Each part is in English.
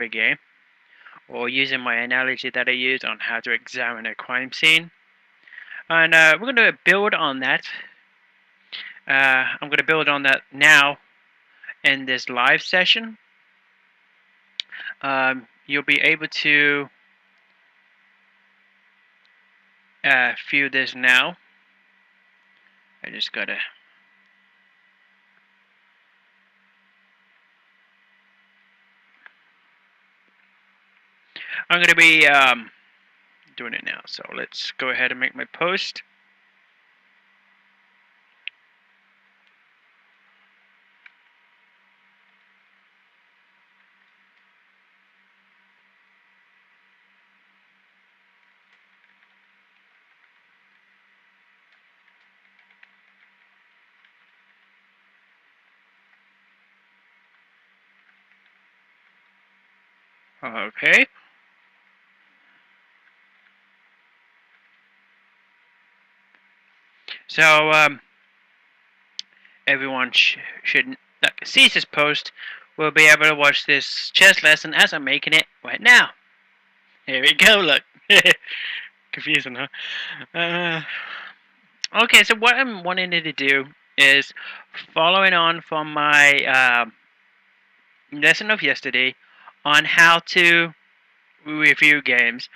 a game, or using my analogy that I use on how to examine a crime scene. And we're going to build on that. I'm going to build on that now in this live session. You'll be able to view this now. I just gotta. I'm gonna be doing it now. So let's go ahead and make my post. Okay. So everyone should that sees this post will be able to watch this chess lesson as I'm making it right now. Here we go. Look, confusing, huh? Okay, so what I'm wanting to do is following on from my lesson of yesterday on how to review games.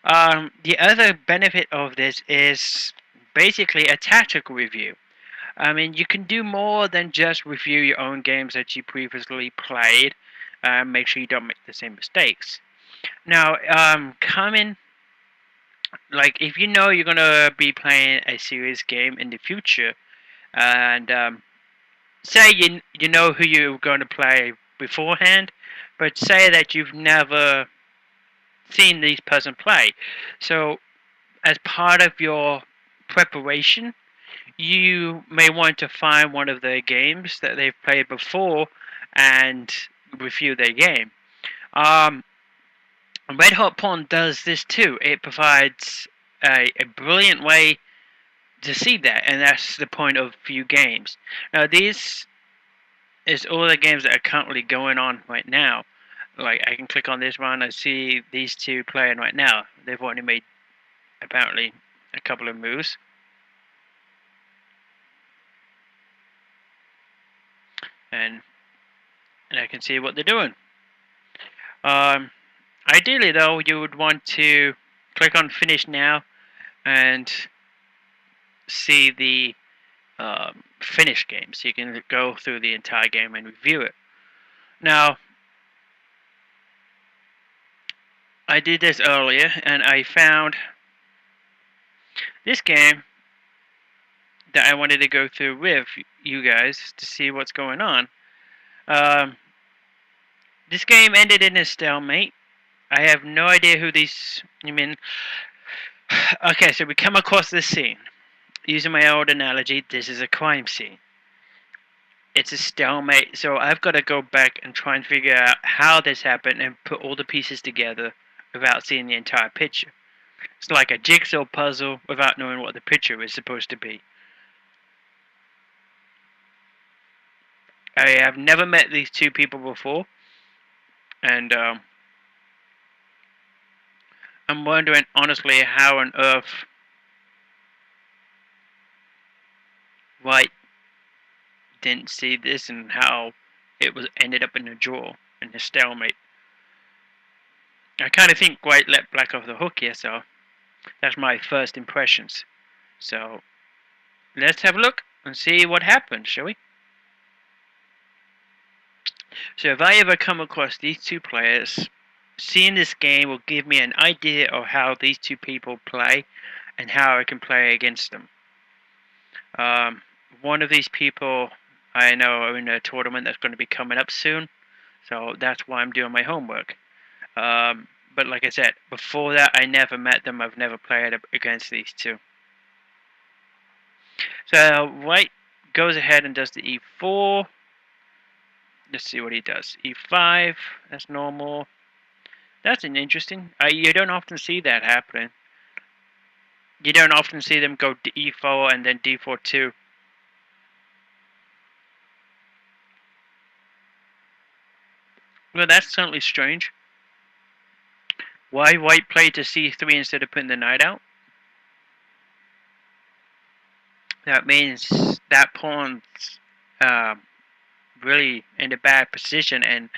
The other benefit of this is basically a tactical review. I mean, you can do more than just review your own games that you previously played. Make sure you don't make the same mistakes. Now, like if you know you're gonna be playing a serious game in the future, and say you know who you're going to play beforehand, but say that you've never seen this person play. So, as part of your preparation, you may want to find one of their games that they've played before and review their game. Um, Red Hot Pawn does this too. It provides a brilliant way to see that, and that's the point of few games. Now, these is all the games that are currently going on right now. Like, I can click on this one, I see these two playing right now. They've only made, apparently, a couple of moves. And I can see what they're doing. Ideally, though, you would want to click on Finish Now and see the finish game, so you can go through the entire game and review it. Now, I did this earlier, and I found this game that I wanted to go through with you guys to see what's going on. Um, this game ended in a stalemate. I have no idea who these. You mean? Okay, so we come across this scene. Using my old analogy, this is a crime scene. It's a stalemate, so I've got to go back and try and figure out how this happened and put all the pieces together without seeing the entire picture. It's like a jigsaw puzzle without knowing what the picture is supposed to be. I have never met these two people before, and I'm wondering honestly how on earth White didn't see this and how it was ended up in a draw in a stalemate. I kind of think White let Black off the hook here, so that's my first impressions. So let's have a look and see what happens, shall we? So if I ever come across these two players, seeing this game will give me an idea of how these two people play and how I can play against them. One of these people I know are in a tournament that's going to be coming up soon, so that's why I'm doing my homework. But like I said, before that I never met them, I've never played against these two. So White goes ahead and does the e4. Let's see what he does. e5, that's normal. That's an interesting. You don't often see that happening. You don't often see them go to e4 and then d4 too. Well, that's certainly strange. Why white played to c3 instead of putting the knight out? That means that pawn's uh, really in a bad position, and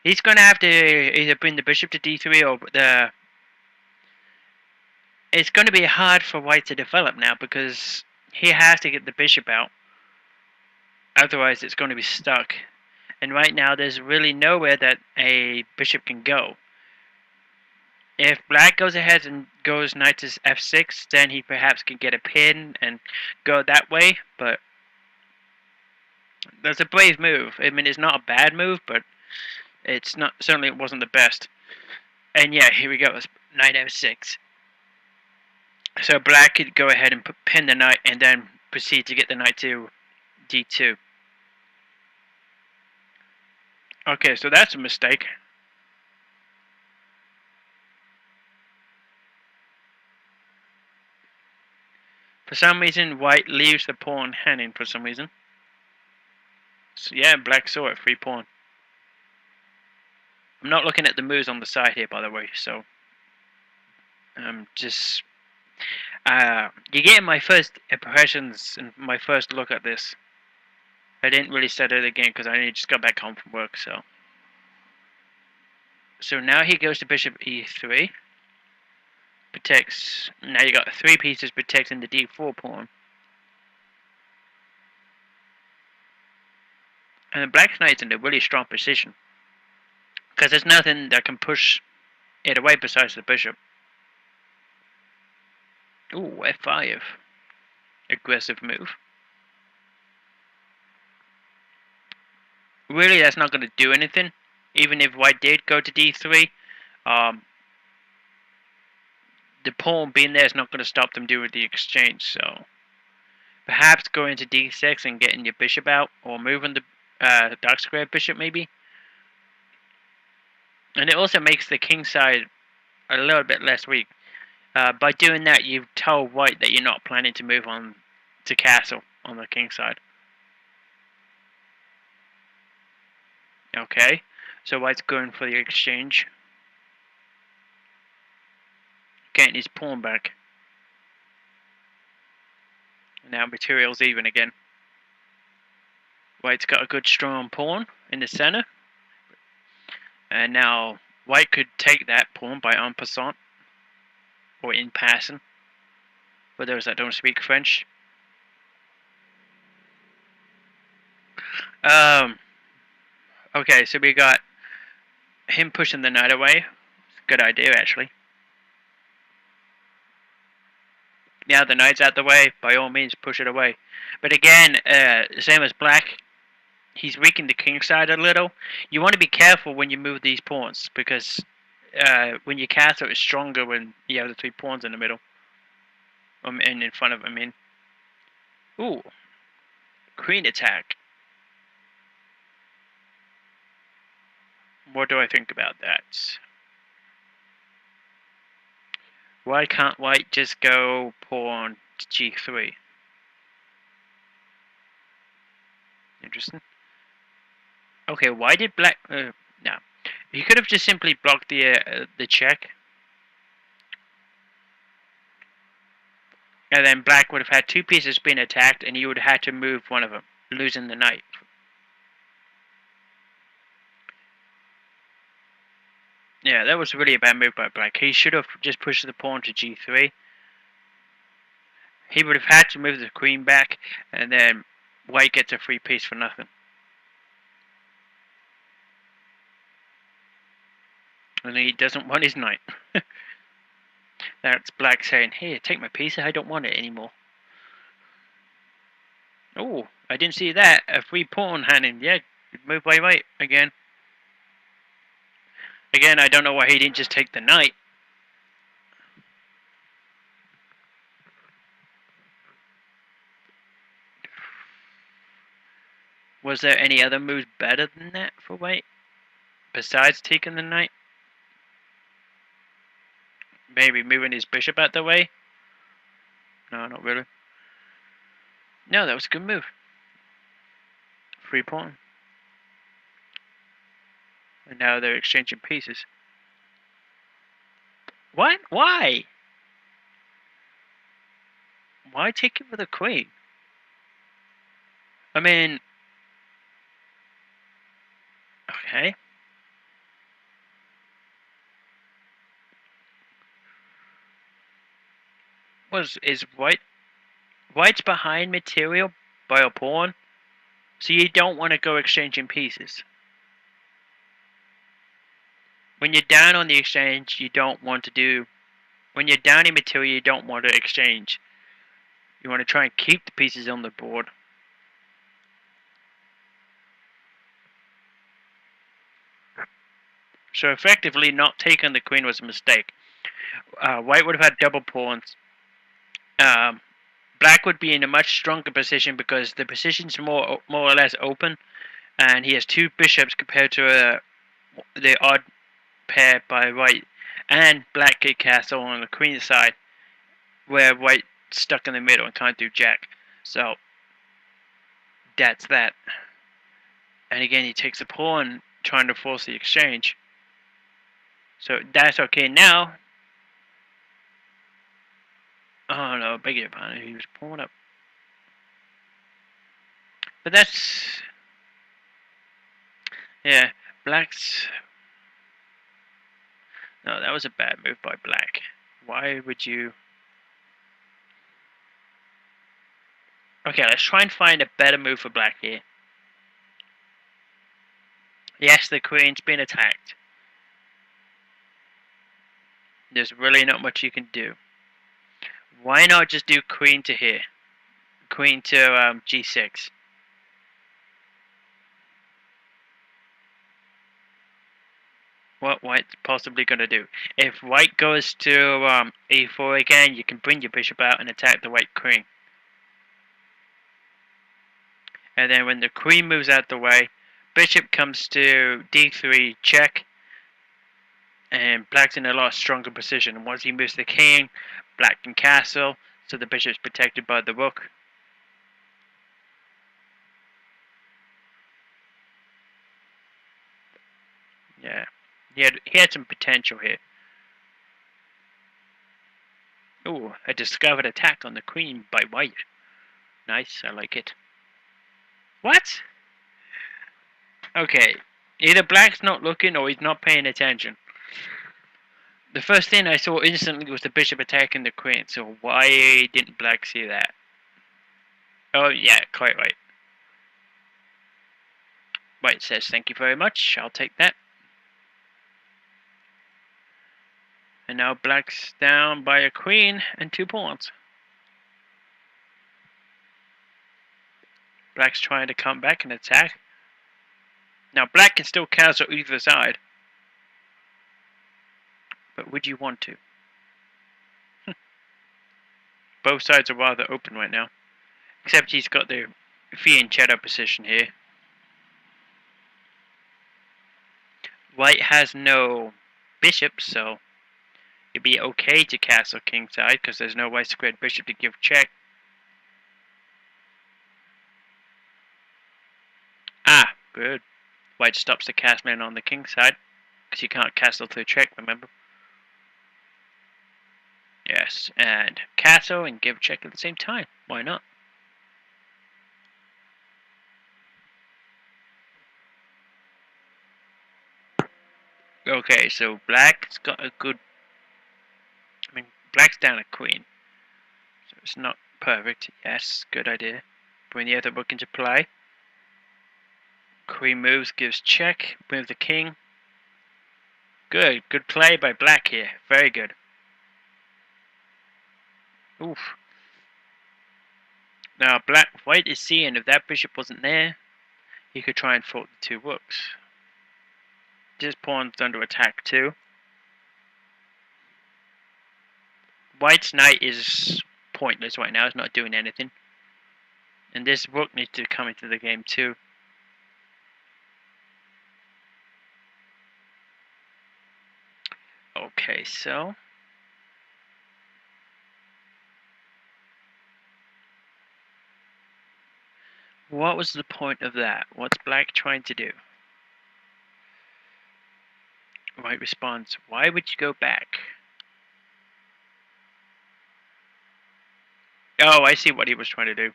he's going to have to either bring the bishop to d3 or the. It's going to be hard for white to develop now because he has to get the bishop out. Otherwise, it's going to be stuck. And right now, there's really nowhere that a bishop can go. If black goes ahead and goes knight to f6, then he perhaps can get a pin and go that way. But that's a brave move. I mean, it's not a bad move, but it's not. Certainly, it wasn't the best. And yeah, here we go. It's knight f6. So black could go ahead and pin the knight and then proceed to get the knight to d2. Okay, so that's a mistake. For some reason, white leaves the pawn hanging for some reason. So yeah, black saw it, free pawn. I'm not looking at the moves on the side here, by the way, so just you're getting my first impressions and my first look at this. I didn't really study the game because I only just got back home from work, so now he goes to bishop e3. Protects. Now you got 3 pieces protecting the d4 pawn. And the black knight's in a really strong position. Because there's nothing that can push it away besides the bishop. Ooh, f5. Aggressive move. Really, that's not going to do anything. Even if white did go to d3, the pawn being there is not going to stop them doing the exchange. So perhaps going to d6 and getting your bishop out, or moving the dark square bishop maybe. And it also makes the king side a little bit less weak. By doing that, you tell white that you're not planning to move on to castle on the king side. Okay, so white's going for the exchange. Getting his pawn back. Now material's even again. White's got a good strong pawn in the center. And now white could take that pawn by en passant. Or in passing. For those that don't speak French. Okay, so we got him pushing the knight away. Good idea, actually. Now the knight's out the way, by all means push it away. But again, same as black, he's weakened the king side a little. You want to be careful when you move these pawns, because when your castle is stronger when you have the 3 pawns in the middle. And in front of him. Ooh, queen attack. What do I think about that? Why can't white just go pawn to g3? Interesting. Okay, why did black... no. He could have just simply blocked the check. And then black would have had 2 pieces being attacked, and he would have had to move one of them, losing the knight. Yeah, that was really a bad move by black. He should have just pushed the pawn to g3. He would have had to move the queen back, and then white gets a free piece for nothing. And he doesn't want his knight. That's black saying, hey, take my piece, I don't want it anymore. Oh, I didn't see that. A free pawn handing. Yeah, move by white again. Again, I don't know why he didn't just take the knight. Was there any other moves better than that for white? Besides taking the knight? Maybe moving his bishop out the way? No, not really. No, that was a good move. Free pawn. And now they're exchanging pieces. What? Why? Why take it with a queen? I mean, okay. Is white's behind material by a pawn? So you don't want to go exchanging pieces. When you're down on the exchange, you don't want to do. When you're down in material, you don't want to exchange. You want to try and keep the pieces on the board. So effectively, not taking the queen was a mistake. White would have had double pawns. Black would be in a much stronger position because the position's more or less open, and he has two bishops compared to the odd pair by white, and black get castle on the queen's side, where white stuck in the middle and can't do jack. So that's that. And again, he takes a pawn, trying to force the exchange. So that's okay now. Oh no, beg your pardon, he was pulling up. But that's... yeah, black's... no, that was a bad move by black. Why would you... okay, let's try and find a better move for black here. Yes, the queen's been attacked. There's really not much you can do. Why not just do queen to here? Queen to g6. What white's possibly going to do? If white goes to e4 again, you can bring your bishop out and attack the white queen. And then when the queen moves out the way, bishop comes to d3 check, and black's in a lot stronger position. Once he moves the king, black can castle, so the bishop's protected by the rook. Yeah, he had some potential here. Ooh, a discovered attack on the queen by white. Nice, I like it. What? Okay, either black's not looking or he's not paying attention. The first thing I saw instantly was the bishop attacking the queen, so why didn't black see that? Oh yeah, quite right. White says thank you very much, I'll take that. And now black's down by a queen and 2 pawns. Black's trying to come back and attack. Now black can still castle either side. But would you want to? Both sides are rather open right now. Except he's got the fianchetto position here. White has no bishop, so it'd be okay to castle kingside because there's no white squared bishop to give check. Ah, good. White stops the castman on the king side because you can't castle through check, remember? Yes, and castle and give check at the same time. Why not? Okay, so black's got a good... I mean, black's down a queen. So it's not perfect. Yes, good idea. Bring the other rook into play. Queen moves, gives check. Move the king. Good play by black here. Very good. Oof. Now white is seeing if that bishop wasn't there, he could try and fault the 2 rooks. This pawn's under attack too. White's knight is pointless right now, it's not doing anything. And this rook needs to come into the game too. Okay, so what was the point of that? What's black trying to do? White responds, why would you go back? Oh, I see what he was trying to do.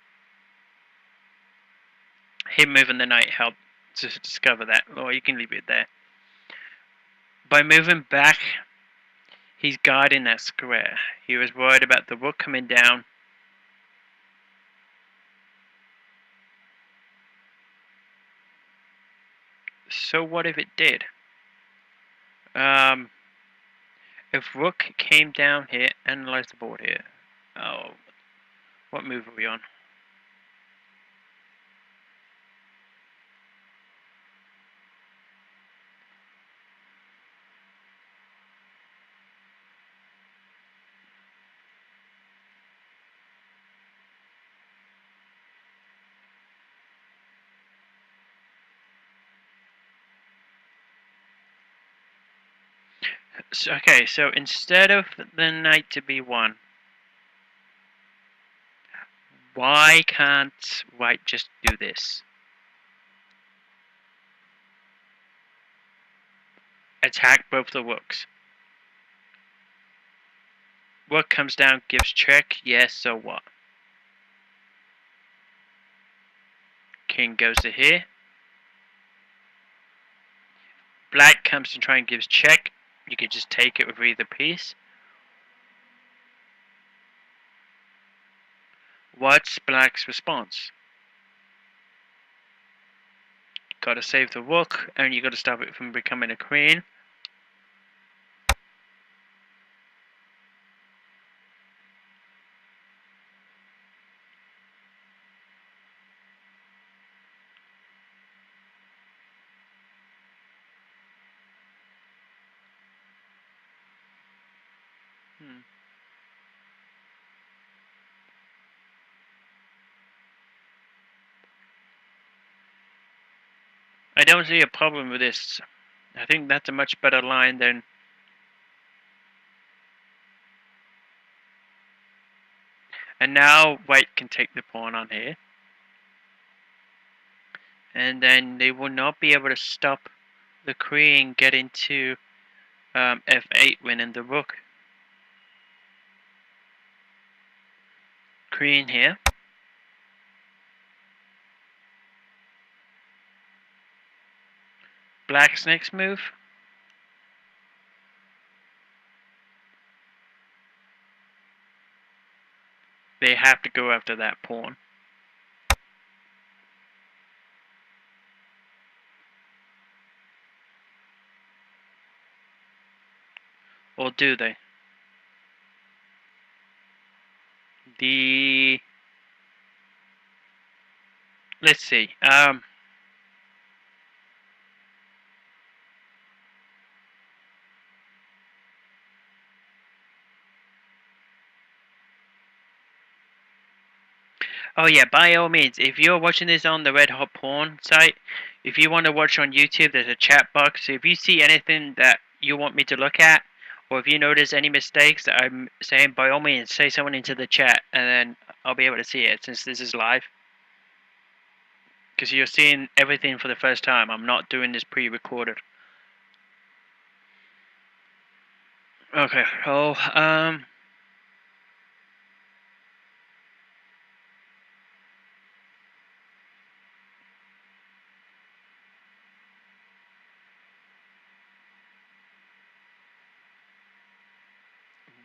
Him moving the knight helped to discover that. Oh, you can leave it there. By moving back, he's guarding that square. He was worried about the rook coming down. So what if it did? If rook came down here, analyze the board here. Oh, what move are we on? So, okay, so instead of the knight to b1, why can't white just do this? Attack both the rooks. Rook comes down, gives check, yes, so what? King goes to here. Black comes to try and gives check. You could just take it with either piece. What's black's response? Gotta save the rook, and you gotta stop it from becoming a queen. I don't see a problem with this. I think that's a much better line than... And now white can take the pawn on here. And then they will not be able to stop the queen getting to f8 winning the rook. Queen here. Black's next move. They have to go after that pawn. Or do they? Let's see. Oh yeah, by all means, if you're watching this on the Red Hot Porn site, if you want to watch on YouTube, there's a chat box. So if you see anything that you want me to look at, or if you notice any mistakes that I'm saying, by all means, say someone into the chat, and then I'll be able to see it since this is live. Because you're seeing everything for the first time. I'm not doing this pre-recorded. Okay, so,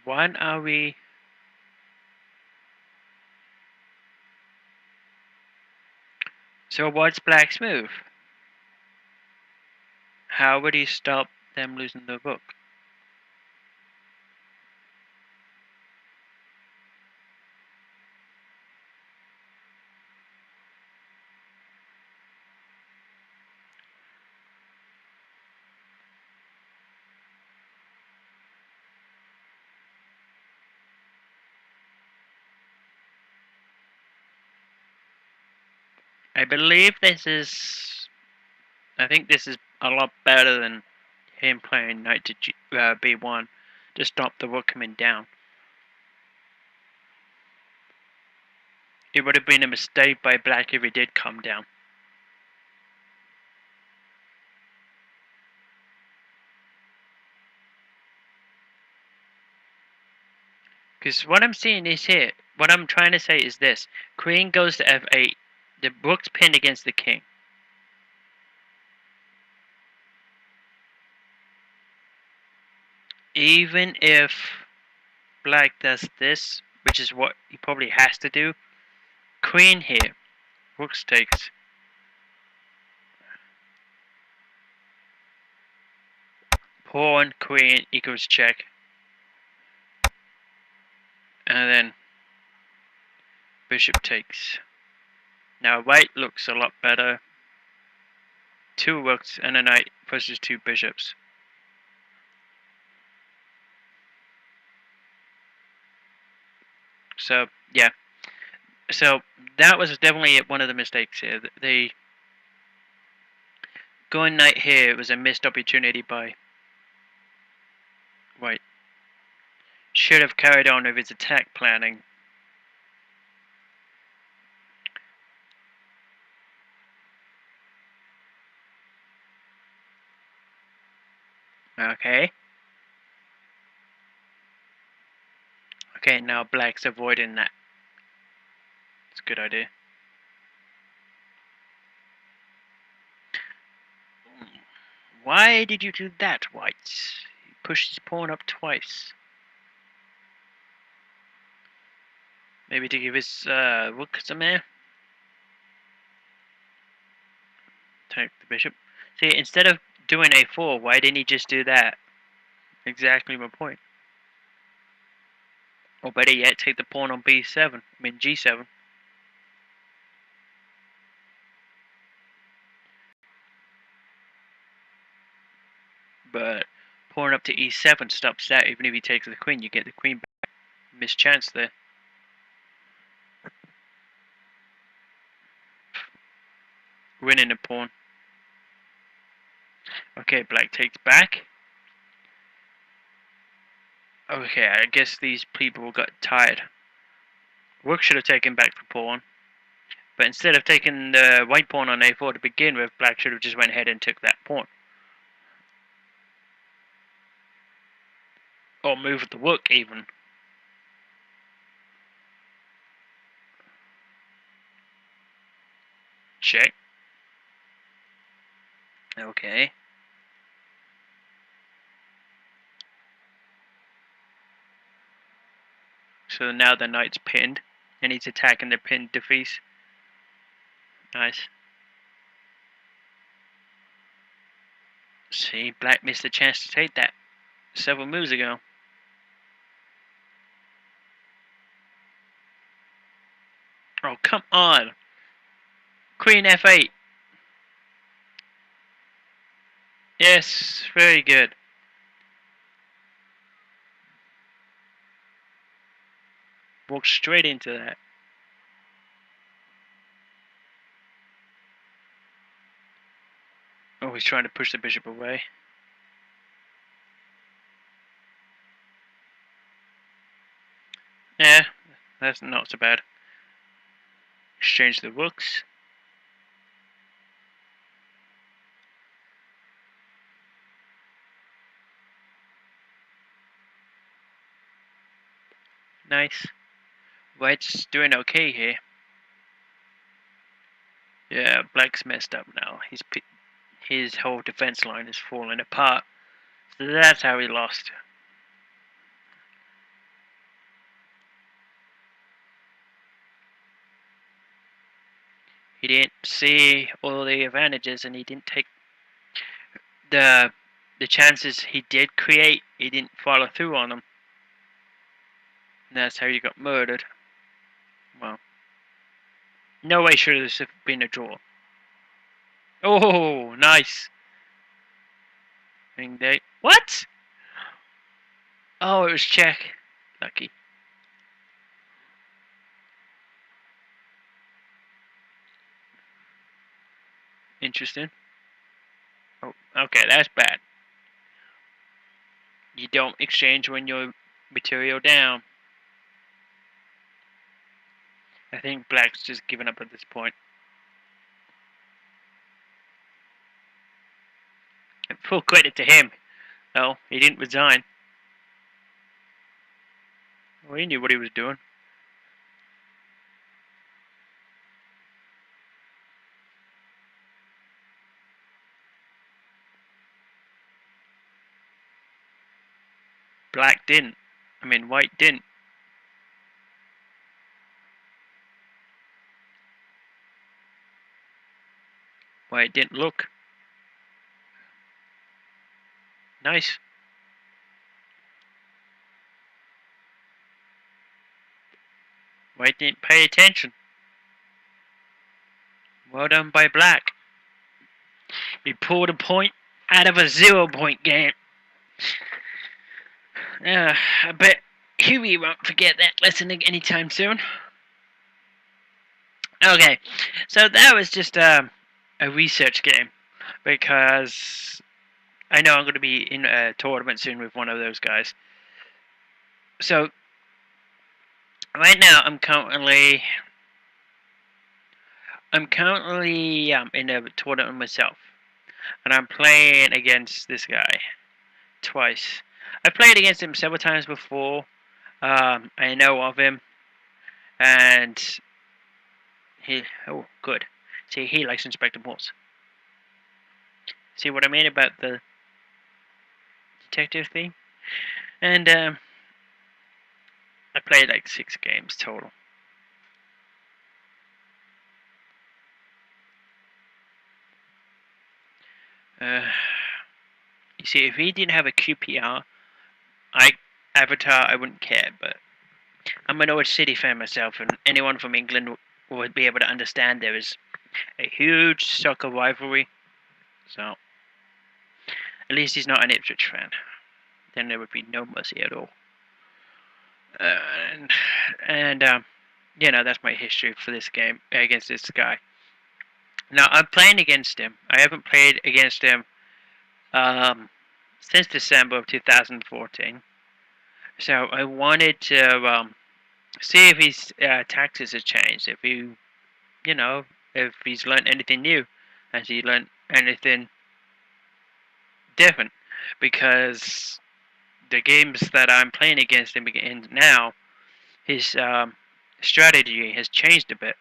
when are we... So what's Black's move? How would he stop them losing the rook? I believe this is... I think this is a lot better than him playing knight to b1 to stop the rook coming down. It would have been a mistake by black if he did come down. Because what I'm seeing is here, what I'm trying to say is this. Queen goes to f8. The rook's pinned against the king. Even if black does this, which is what he probably has to do, queen here, rook takes. Pawn, queen equals check. And then bishop takes. Now white looks a lot better. 2 rooks and a knight versus 2 bishops. So yeah. So that was definitely one of the mistakes here. The going knight here was a missed opportunity by white. Should have carried on with his attack planning. Okay. Okay, now black's avoiding that. It's a good idea. Why did you do that, white? He pushed his pawn up twice. Maybe to give his rook some air. Take the bishop. See, instead of doing a4, why didn't he just do that? Exactly my point. Or better yet, take the pawn on b7. I mean g7. But pawn up to e7 stops that. Even if he takes the queen, you get the queen back. Missed chance there. Winning the pawn. Okay, black takes back. Okay, I guess these people got tired. Rook should have taken back the pawn. But instead of taking the white pawn on a4 to begin with, black should have just went ahead and took that pawn. Or moved the rook even. Check. Okay. So now the knight's pinned, and he's attacking the pinned defeat. Nice. See, black missed the chance to take that several moves ago. Oh, come on. Queen f8. Yes, very good. Walk straight into that. Oh, he's trying to push the bishop away. Yeah, that's not so bad. Exchange the rooks. Nice. White's doing okay here. Yeah, black's messed up now. His whole defense line is falling apart. So that's how he lost. He didn't see all the advantages, and he didn't take the chances he did create. He didn't follow through on them. And that's how he got murdered. Well, no way should this have been a draw. Oh, nice. Ring date. What? Oh, it was check. Lucky. Interesting. Oh, okay, that's bad. You don't exchange when you're material down. I think black's just given up at this point. And full credit to him. No, he didn't resign. Well, he knew what he was doing. Black didn't. I mean, white didn't. White didn't look. Nice. White didn't pay attention. Well done by black. We pulled a point out of a 0-point game. But Huey won't forget that lesson anytime soon. Okay, so that was just a research game because I know I'm going to be in a tournament soon with one of those guys. So right now I'm currently in a tournament myself, and I'm playing against this guy twice. I've played against him several times before. I know of him, and good. See, he likes Inspector Morse. See what I mean about the detective thing? And I played like 6 games total. You see, if he didn't have a QPR, Avatar, I wouldn't care. But I'm a Norwich City fan myself, and anyone from England would be able to understand there is a huge soccer rivalry. So at least he's not an Ipswich fan. Then there would be no mercy at all. And that's my history for this game against this guy. Now I'm playing against him. I haven't played against him since December of 2014. So I wanted to see if his tactics have changed. If he's learned anything new. Has he learned anything different? Because the games that I'm playing against him in now, his strategy has changed a bit.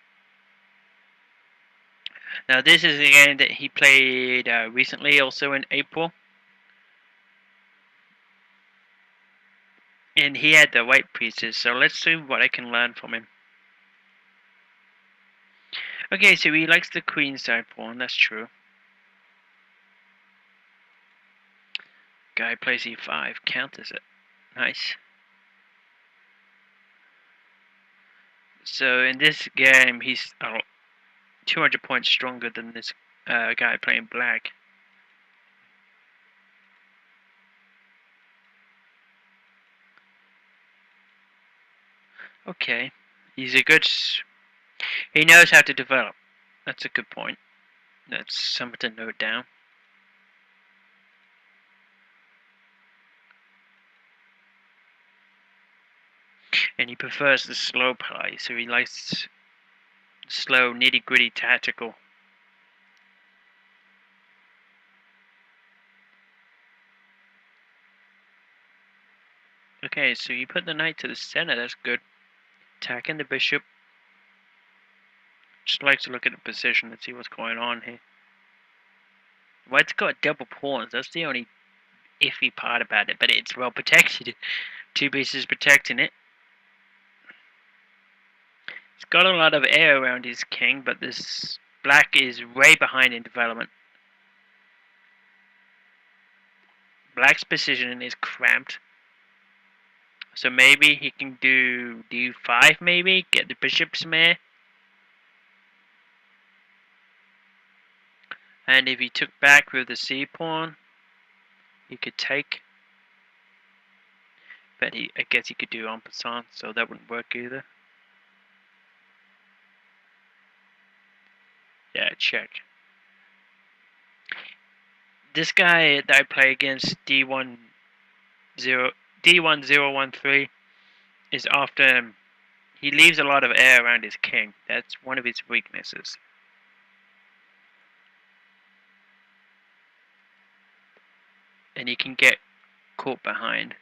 Now this is a game that he played recently, also in April. And he had the white pieces, so let's see what I can learn from him. Okay, so he likes the queen side pawn, that's true. Guy plays e5, counters it. Nice. So in this game, he's 200 points stronger than this guy playing black. Okay, he knows how to develop. That's a good point. That's something to note down. And he prefers the slow play, so he likes slow, nitty-gritty tactical. Okay, so you put the knight to the center, that's good. Attacking the bishop. Just like to look at the position and see what's going on here. White's got double pawns, that's the only iffy part about it, but it's well protected. 2 pieces protecting it. It's got a lot of air around his king, but this black is way behind in development. Black's position is cramped. So maybe he can do d5 maybe, get the bishop some air. And if he took back with the c pawn, he could take. But I guess he could do en passant, so that wouldn't work either. Yeah, check. This guy that I play against, D1013, is often, he leaves a lot of air around his king. That's one of his weaknesses. And he can get caught behind.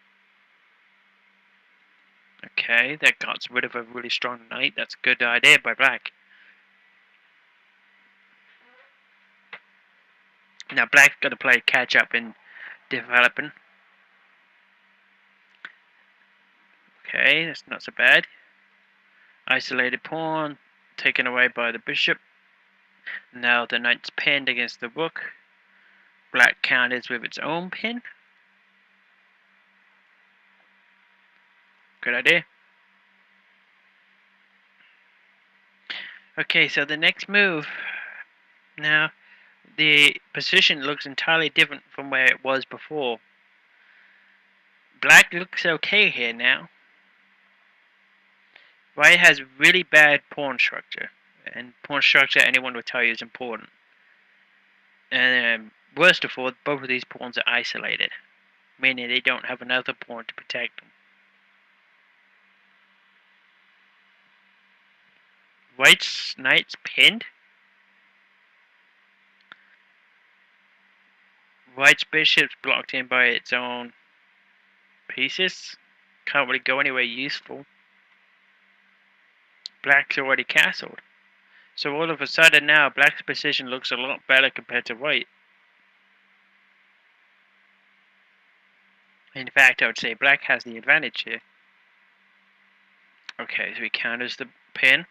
Okay, that got rid of a really strong knight. That's a good idea by black. Now black's got to play catch up in developing. Okay, that's not so bad. Isolated pawn, taken away by the bishop. Now the knight's pinned against the rook. Black counters with its own pin. Good idea. Okay, so the next move. Now, the position looks entirely different from where it was before. Black looks okay here now. White has really bad pawn structure. And pawn structure, anyone will tell you, is important. And worst of all, both of these pawns are isolated, meaning they don't have another pawn to protect them. White's knight's pinned. White's bishop's blocked in by its own pieces. Can't really go anywhere useful. Black's already castled. So all of a sudden now, Black's position looks a lot better compared to White. In fact, I would say Black has the advantage here. Okay, so he counters the pin.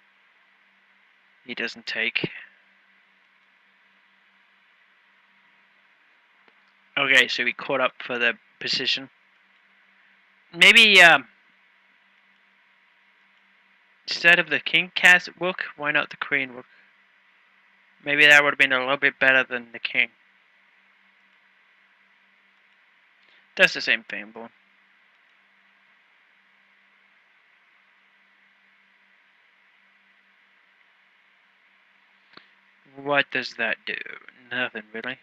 He doesn't take. Okay, so he caught up for the position. Maybe instead of the king cast rook, why not the queen rook? Maybe that would have been a little bit better than the king. That's the same thing, boy. What does that do? Nothing really.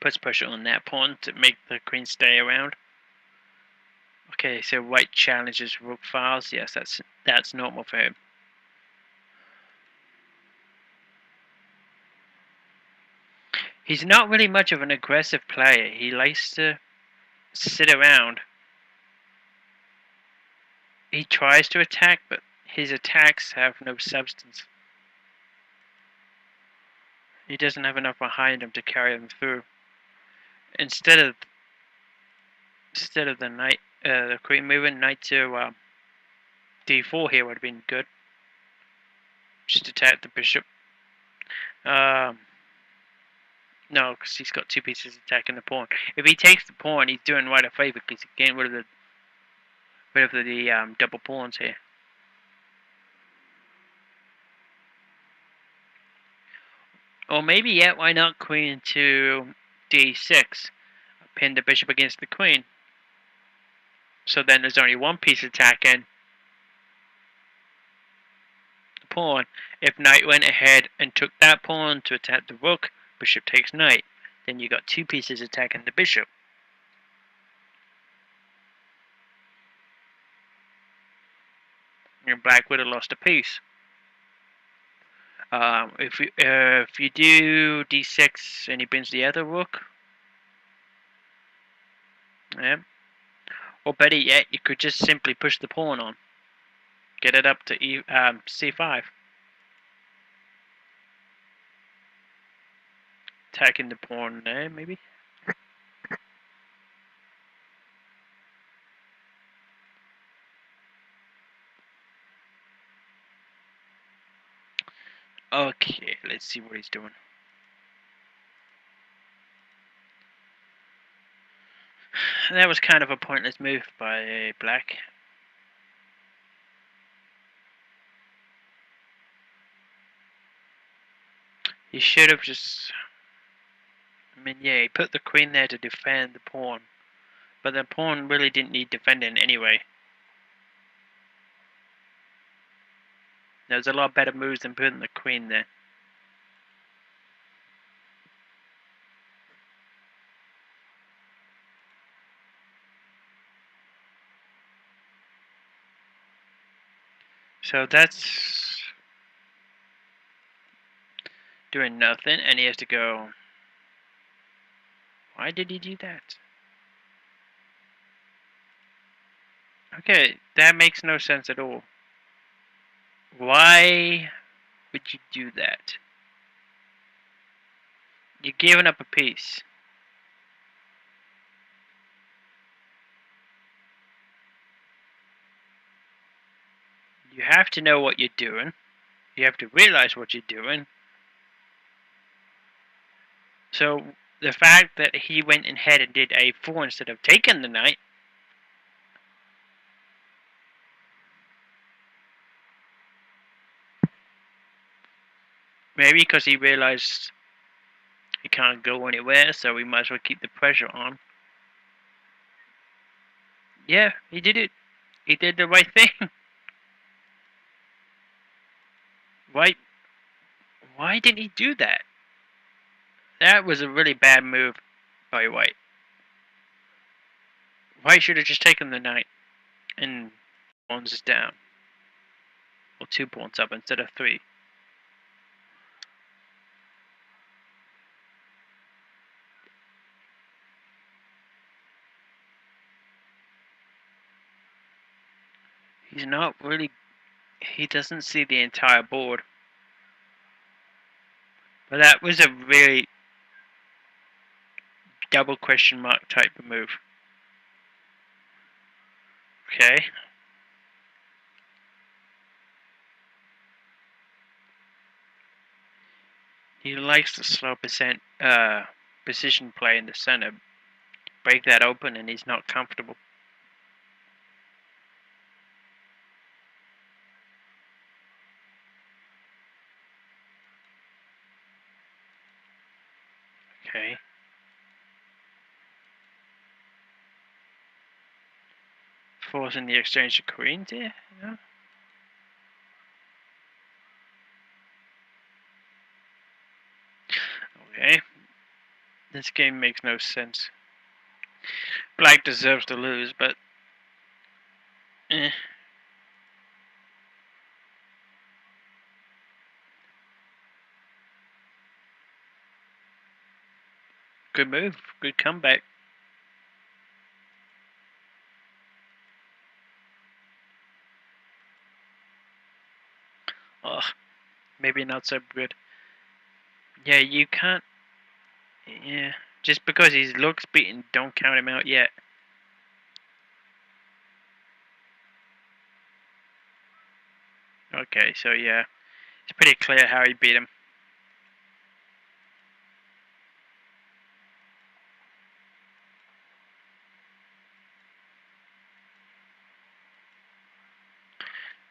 Puts pressure on that pawn to make the queen stay around. Okay, so White challenges rook files. Yes, that's normal for him. He's not really much of an aggressive player. He likes to sit around. He tries to attack, but his attacks have no substance. He doesn't have enough behind him to carry them through. Instead of the knight, the queen moving, knight to d4 here would have been good. Just attack the bishop. No, because he's got two pieces attacking the pawn. If he takes the pawn, he's doing White a favor because he's getting rid of the double pawns here. Or maybe yet, why not queen to d6? Pin the bishop against the queen. So then there's only one piece attacking the pawn. If knight went ahead and took that pawn to attack the rook, bishop takes knight. Then you got two pieces attacking the bishop. And black would have lost a piece. If you do d6 and he brings the other rook, yeah. Or better yet, you could just simply push the pawn on, get it up to c5, attacking the pawn there maybe. Okay, let's see what he's doing. That was kind of a pointless move by black. He should have just... I mean, yeah, he put the queen there to defend the pawn. But the pawn really didn't need defending anyway. There's a lot better moves than putting the queen there. So that's doing nothing, and he has to go. Why did he do that? Okay, that makes no sense at all. Why would you do that? You're giving up a piece. You have to know what you're doing. You have to realize what you're doing. So the fact that he went ahead and did a4 instead of taking the knight, maybe because he realized he can't go anywhere, so we might as well keep the pressure on. Yeah, he did it. He did the right thing. Why didn't he do that? That was a really bad move by White. White should have just taken the knight and pawns is down. Or 2 pawns up instead of 3. He's not really... He doesn't see the entire board. But that was a really double question mark type of move. Okay. He likes the slow position play in the center. Break that open and he's not comfortable. Okay. Forcing the exchange of queens here? No? Okay. This game makes no sense. Black deserves to lose, but... Good move. Good comeback. Oh, maybe not so good. Yeah, you can't... Yeah. Just because he looks beaten, don't count him out yet. Okay, so yeah. It's pretty clear how he beat him.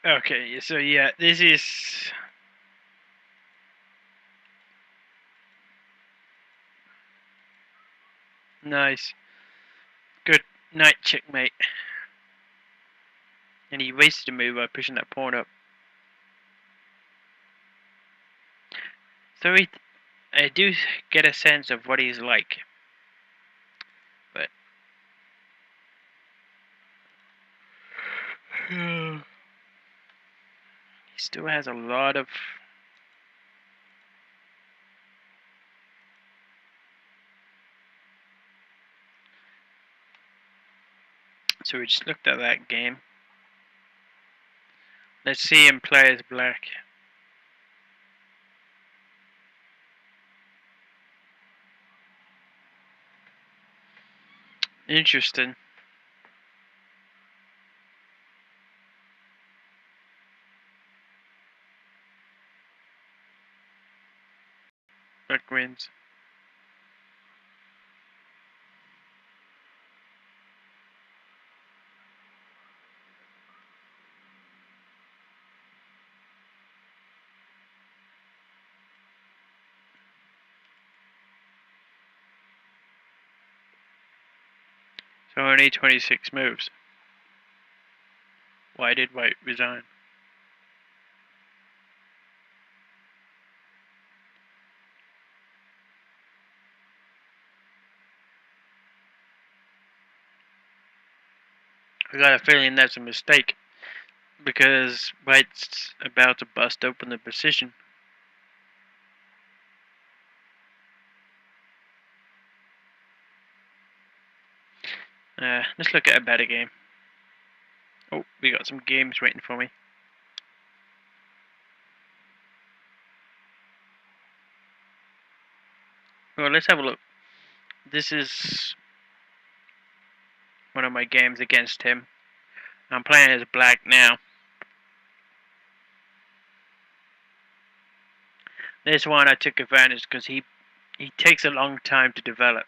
Okay, so yeah, this is... Nice. Good knight checkmate. And he wasted a move by pushing that pawn up. So I do get a sense of what he's like. But... he still has a lot of... So we just looked at that game. Let's see him play as black. Interesting. Black wins. So only 26 moves. Why did White resign? I got a feeling that's a mistake. Because White's about to bust open the position. Let's look at a better game. Oh, we got some games waiting for me. Well, let's have a look. This is one of my games against him. I'm playing as black now. This one I took advantage because he takes a long time to develop.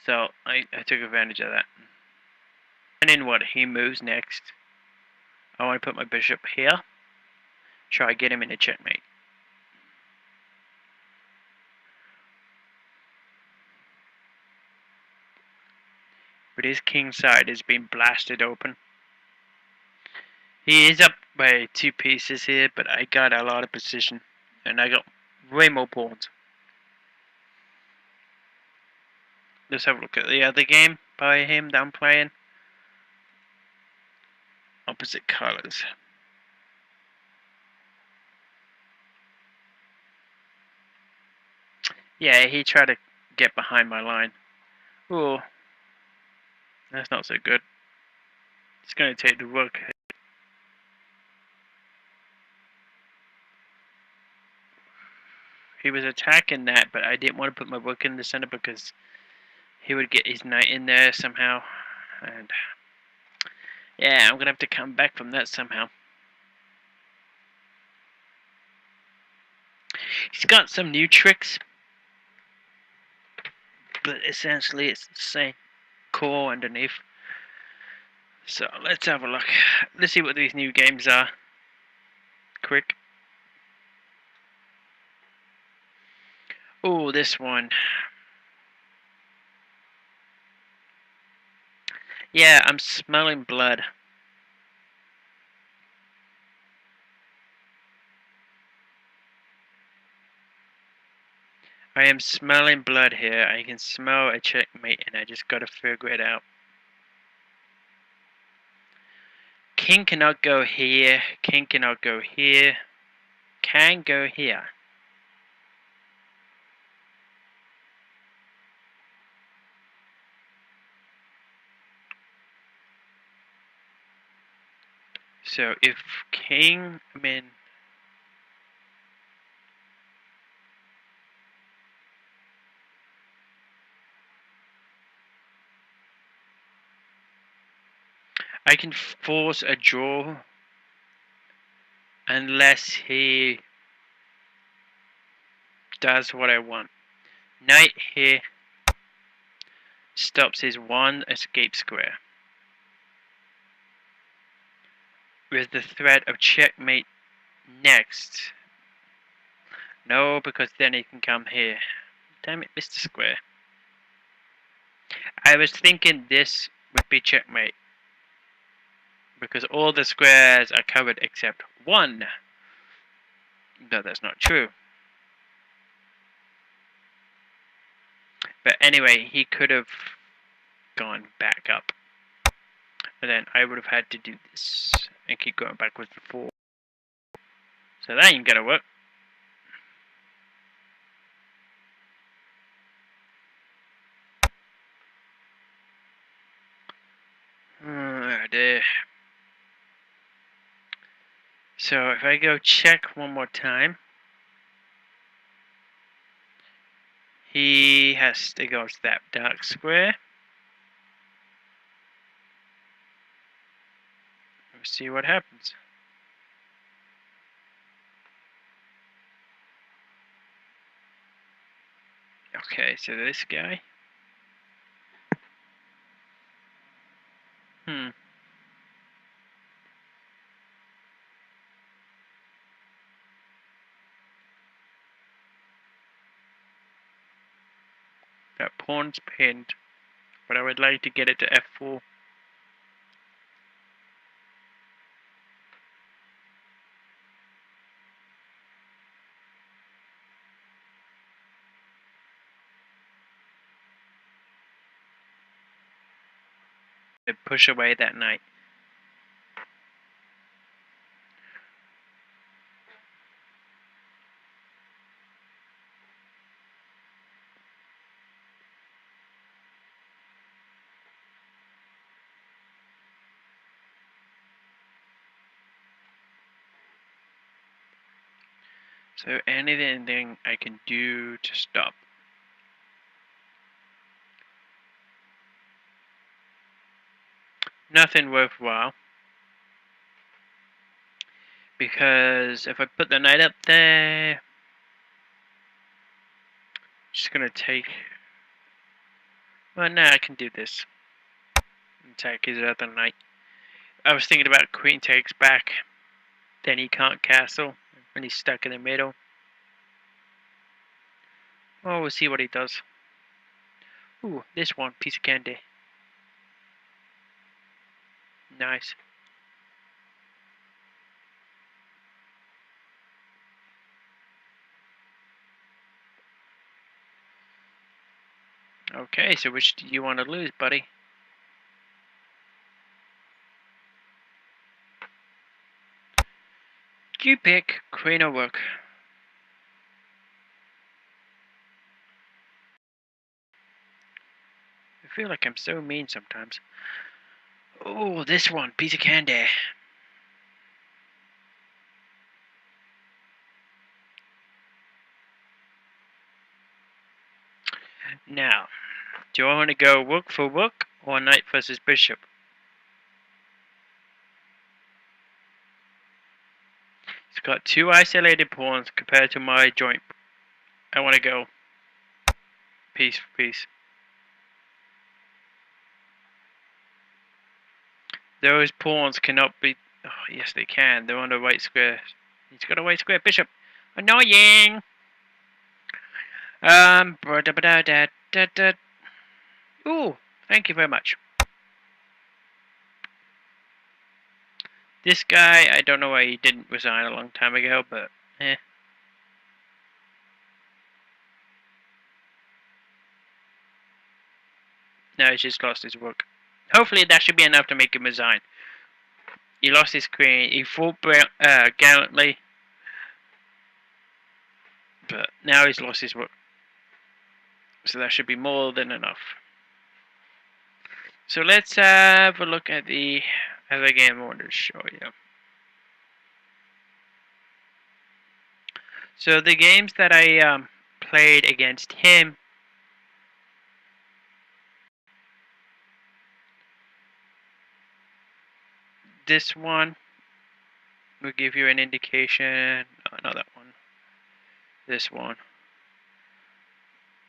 So I took advantage of that. And then what? He moves next. I want to put my bishop here. Try to get him in a checkmate. But his king side is being blasted open. He is up by 2 pieces here, but I got a lot of position. And I got way more pawns. Let's have a look at the other game by him that I'm playing. Opposite colors. Yeah, he tried to get behind my line. Ooh. That's not so good. It's going to take the rook. He was attacking that, but I didn't want to put my rook in the center because he would get his knight in there somehow. And yeah, I'm going to have to come back from that somehow. He's got some new tricks, but essentially it's the same core underneath. So let's have a look. Let's see what these new games are. Quick. Oh, this one. Yeah, I'm smelling blood. I am smelling blood here. I can smell a checkmate and I just gotta figure it out. King cannot go here. King cannot go here. Can go here. So if king, I mean, I can force a draw unless he does what I want. Knight here stops his one escape square. With the threat of checkmate next. No, because then he can come here. Damn it, Mr. Square. I was thinking this would be checkmate. Because all the squares are covered except one. No, that's not true. But anyway, he could have gone back up. And then I would have had to do this and keep going backwards before. So that ain't gonna work. Oh dear. So if I go check one more time, he has to go to that dark square. Let's see what happens. Okay, so this guy. That pawn's pinned, but I would like to get it to f4. To push away that knight. So anything I can do to stop. Nothing worthwhile. Because if I put the knight up there, Just gonna take. Well, no, I can do this. Attack his other knight. I was thinking about queen takes back. Then he can't castle when he's stuck in the middle. Oh, we'll see what he does. Ooh, this one, piece of candy. Nice. Okay, so which do you want to lose, buddy? You pick queen or rook. I feel like I'm so mean sometimes. Oh, this one, piece of candy. Now, do I want to go rook for rook or knight versus bishop? It's got two isolated pawns compared to my joint. I want to go piece for piece. Those pawns cannot be. Oh, yes, they can. They're on the white square. He's got a white square bishop. Annoying. Ooh, thank you very much. This guy, I don't know why he didn't resign a long time ago, but eh. Now he's just lost his rook. Hopefully that should be enough to make him resign. He lost his queen. He fought gallantly, but now he's lost his rook. So that should be more than enough. So let's have a look at the other game I wanted to show you. So the games that I played against him. This one will give you an indication. Oh, not that one. This one.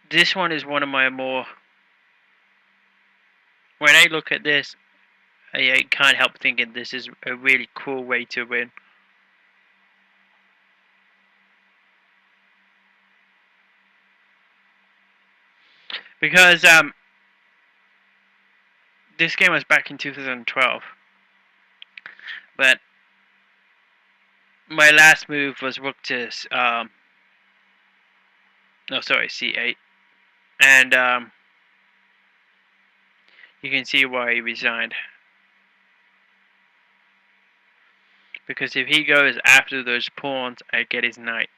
This one is one of my more. When I look at this, I can't help thinking this is a really cool way to win. Because this game was back in 2012, but my last move was rook to c8, and you can see why he resigned. Because if he goes after those pawns, I get his knight.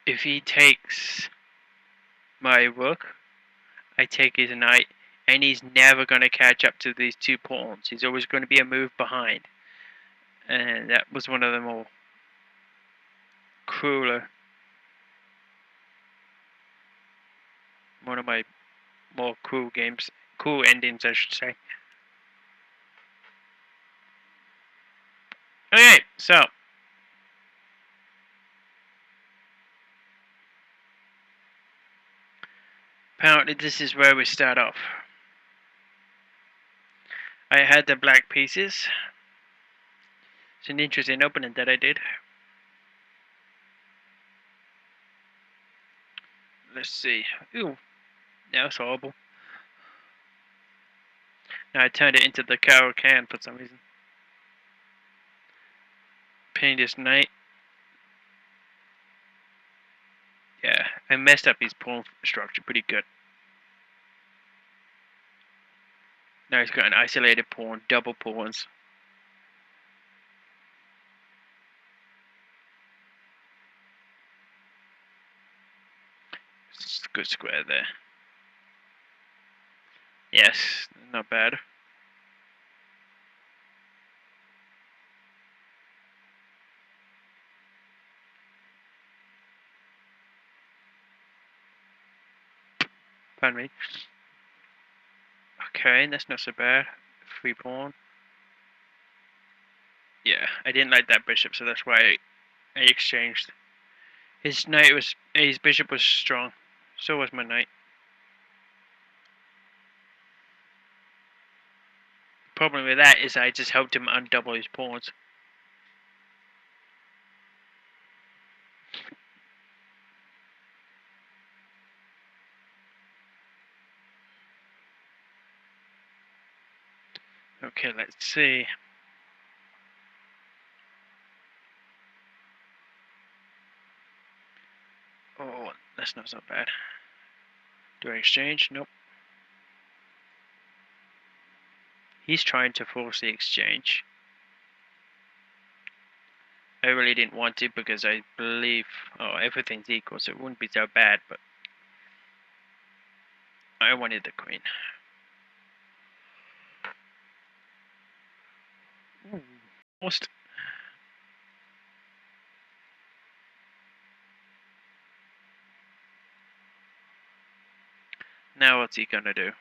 If he takes my rook, I take his knight, and he's never going to catch up to these two pawns. He's always going to be a move behind. And that was one of the more crueler, one of my more cool games, cool endings, I should say. Okay, so apparently this is where we start off. I had the black pieces. It's an interesting opening that I did. Let's see. Ooh, that was horrible. Now I turned it into the Caro-Kann for some reason. Pinning this knight. Yeah, I messed up his pawn structure pretty good. Now he's got an isolated pawn, double pawns. It's a good square there. Yes, not bad. Pardon me. Okay, that's not so bad. Free pawn. Yeah, I didn't like that bishop, so that's why I exchanged. His bishop was strong. So was my knight. Problem with that is I just helped him undouble his pawns. Okay, let's see. Oh, that's not so bad. Do I exchange? Nope. He's trying to force the exchange. I really didn't want to because I believe, everything's equal, so it wouldn't be so bad, but I wanted the queen. Almost. Now what's he gonna do?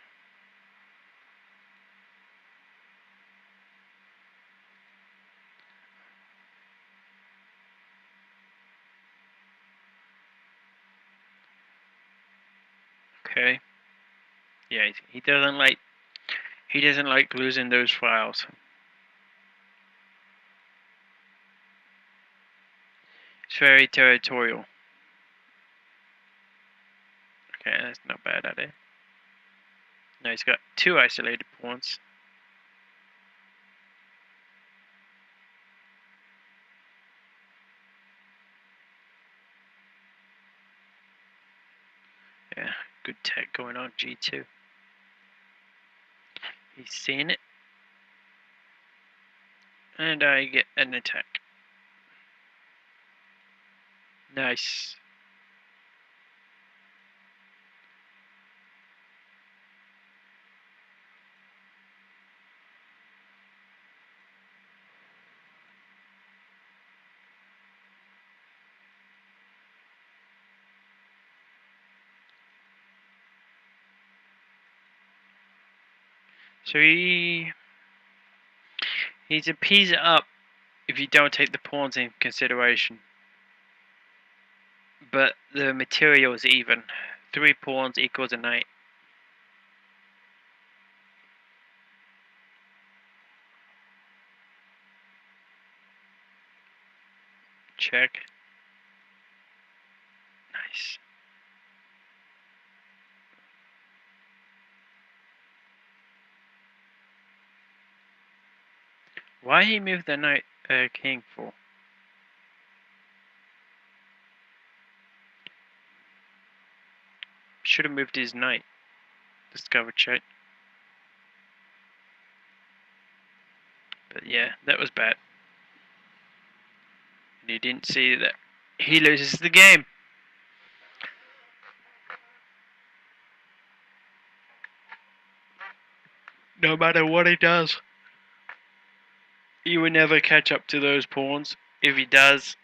Okay. Yeah, he doesn't like losing those files. It's very territorial. Okay, that's not bad at it. Now he's got 2 isolated pawns. Yeah, good tech going on G2. He's seen it. And I get an attack. Nice. So he's a piece up if you don't take the pawns in consideration. But the material is even. 3 pawns equals a knight. Check. Nice. Why he moved the knight king for? Should have moved his knight. Discover check. But yeah, that was bad. And he didn't see that he loses the game. No matter what he does. He will never catch up to those pawns. If he does,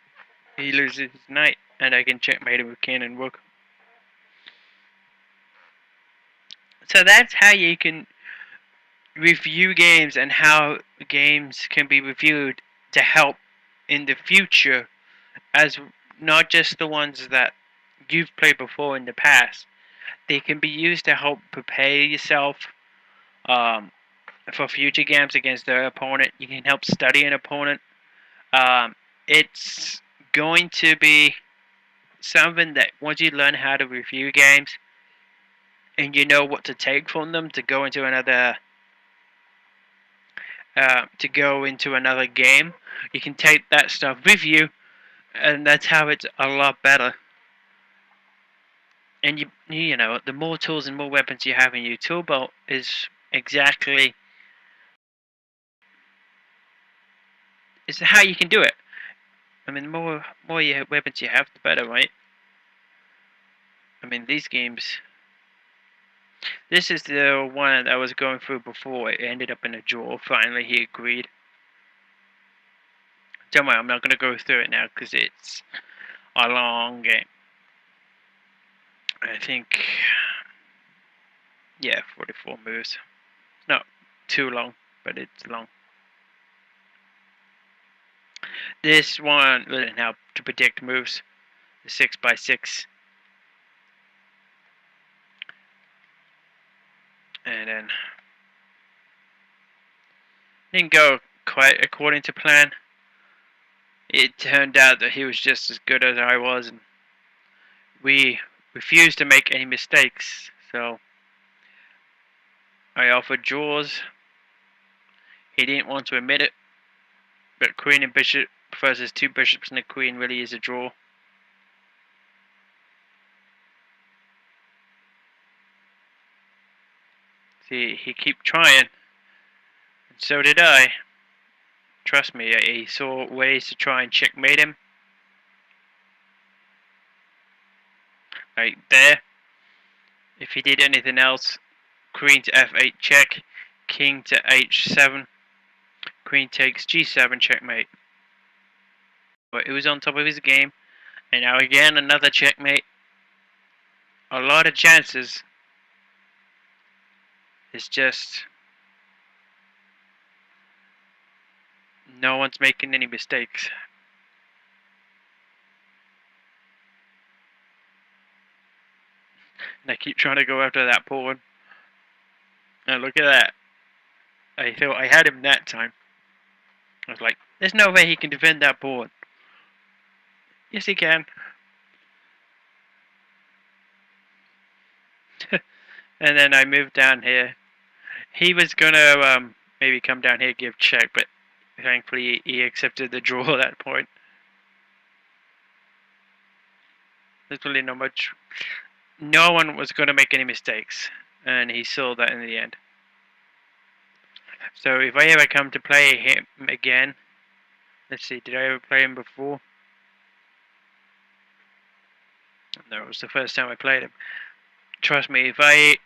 he loses his knight. And I can checkmate him with king and rook. So that's how you can review games and how games can be reviewed to help in the future, as not just the ones that you've played before in the past. They can be used to help prepare yourself for future games against their opponent. You can help study an opponent. It's going to be something that once you learn how to review games and you know what to take from them to go into another game, you can take that stuff with you, and that's how it's a lot better. And you know, the more tools and more weapons you have in your tool belt is how you can do it. I mean, the more weapons you have, the better, right? I mean, these games. This is the one I was going through before. It ended up in a draw. Finally, he agreed. Don't worry, I'm not going to go through it now because it's a long game. I think, yeah, 44 moves. Not too long, but it's long. This one will help to predict moves. The 6x6. And then didn't go quite according to plan. It turned out that he was just as good as I was, and we refused to make any mistakes. So I offered draws. He didn't want to admit it, but queen and bishop versus two bishops and a queen really is a draw. See, he kept trying, and so did I. Trust me, he saw ways to try and checkmate him. Like there. If he did anything else, queen to f8 check, king to h7, queen takes g7 checkmate. But he was on top of his game, and now again another checkmate. A lot of chances. It's just no one's making any mistakes. And I keep trying to go after that pawn. And look at that. I thought I had him that time. I was like, there's no way he can defend that pawn. Yes, he can. And then I moved down here. He was gonna maybe come down here, give check, but thankfully he accepted the draw at that point. There's really not much. No one was gonna make any mistakes, and he saw that in the end. So if I ever come to play him again, let's see, did I ever play him before? No, it was the first time I played him. Trust me, if I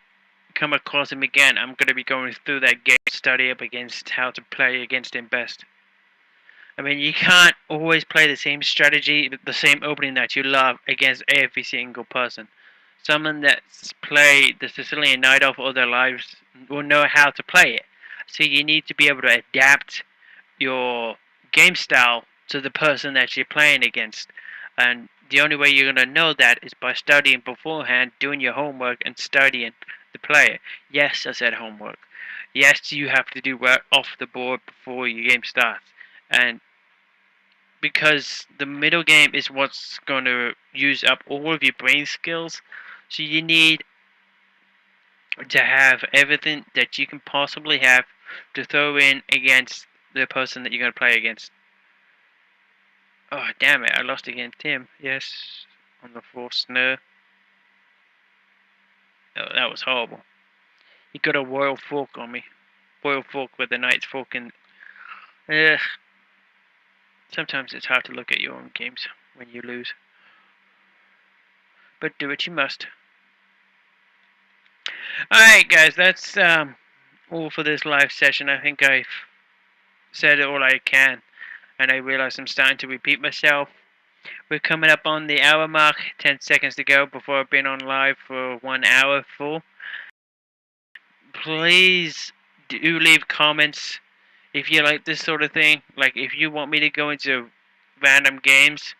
come across him again, I'm going to be going through that game, study up against how to play against him best. I mean, you can't always play the same strategy, the same opening that you love against every single person. Someone that's played the Sicilian Night Off all their lives will know how to play it. So you need to be able to adapt your game style to the person that you're playing against. And the only way you're going to know that is by studying beforehand, doing your homework, and studying the player. Yes, I said homework. Yes, you have to do work off the board before your game starts. And because the middle game is what's going to use up all of your brain skills, so you need to have everything that you can possibly have to throw in against the person that you're going to play against. Oh, damn it, I lost against him. Yes, on the fourth snare. Oh, that was horrible. He got a royal fork on me. Royal fork with the knight's fork in. Ugh. Sometimes it's hard to look at your own games when you lose. But do what you must. Alright, guys, that's all for this live session. I think I've said all I can, and I realize I'm starting to repeat myself. We're coming up on the hour mark, 10 seconds to go before I've been on live for 1 hour full. Please do leave comments if you like this sort of thing. Like if you want me to go into random games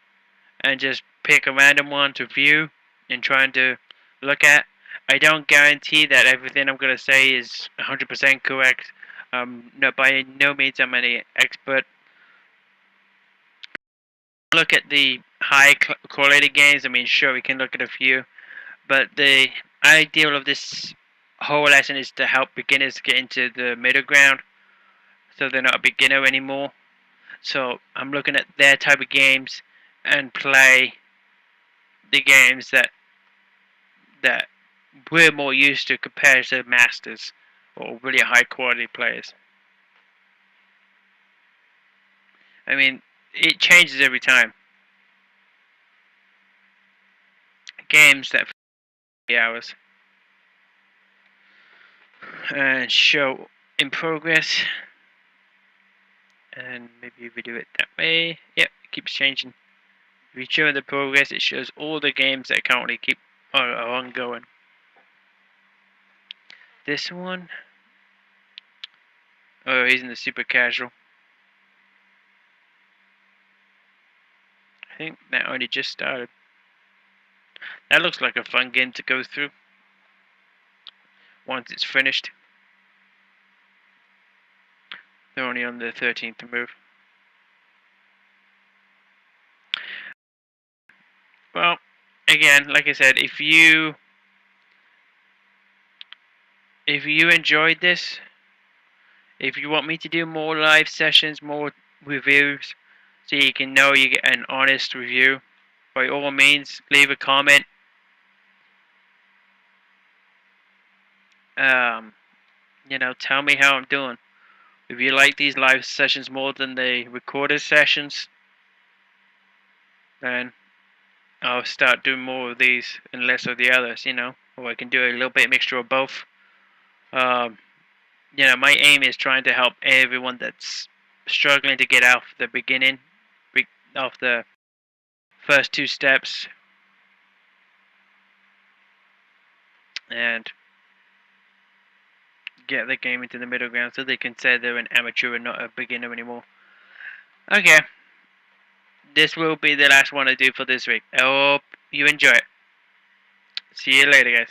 and just pick a random one to view and trying to look at. I don't guarantee that everything I'm going to say is 100% correct. No, by no means am I any expert. Look at the high quality games. I mean, sure, we can look at a few, but the ideal of this whole lesson is to help beginners get into the middle ground, so they're not a beginner anymore. So I'm looking at their type of games and play the games that we're more used to compared to masters or really high quality players. I mean, it changes every time. Games that 3 hours and show in progress, and maybe we do it that way. Yep, it keeps changing. If you show the progress, it shows all the games that currently are ongoing. This one, oh, he's in the super casual. I think that only just started. That looks like a fun game to go through. once it's finished. They're only on the 13th move. Well, again, like I said, if you enjoyed this, if you want me to do more live sessions, more reviews, so you can know you get an honest review, by all means, leave a comment. Tell me how I'm doing. If you like these live sessions more than the recorded sessions, then I'll start doing more of these and less of the others, or I can do a little bit mixture of both. Um, my aim is trying to help everyone that's struggling to get out the beginning, off the first two steps, and get the game into the middle ground so they can say they're an amateur and not a beginner anymore. Okay, this will be the last one I do for this week. I hope you enjoy it. See you later, guys.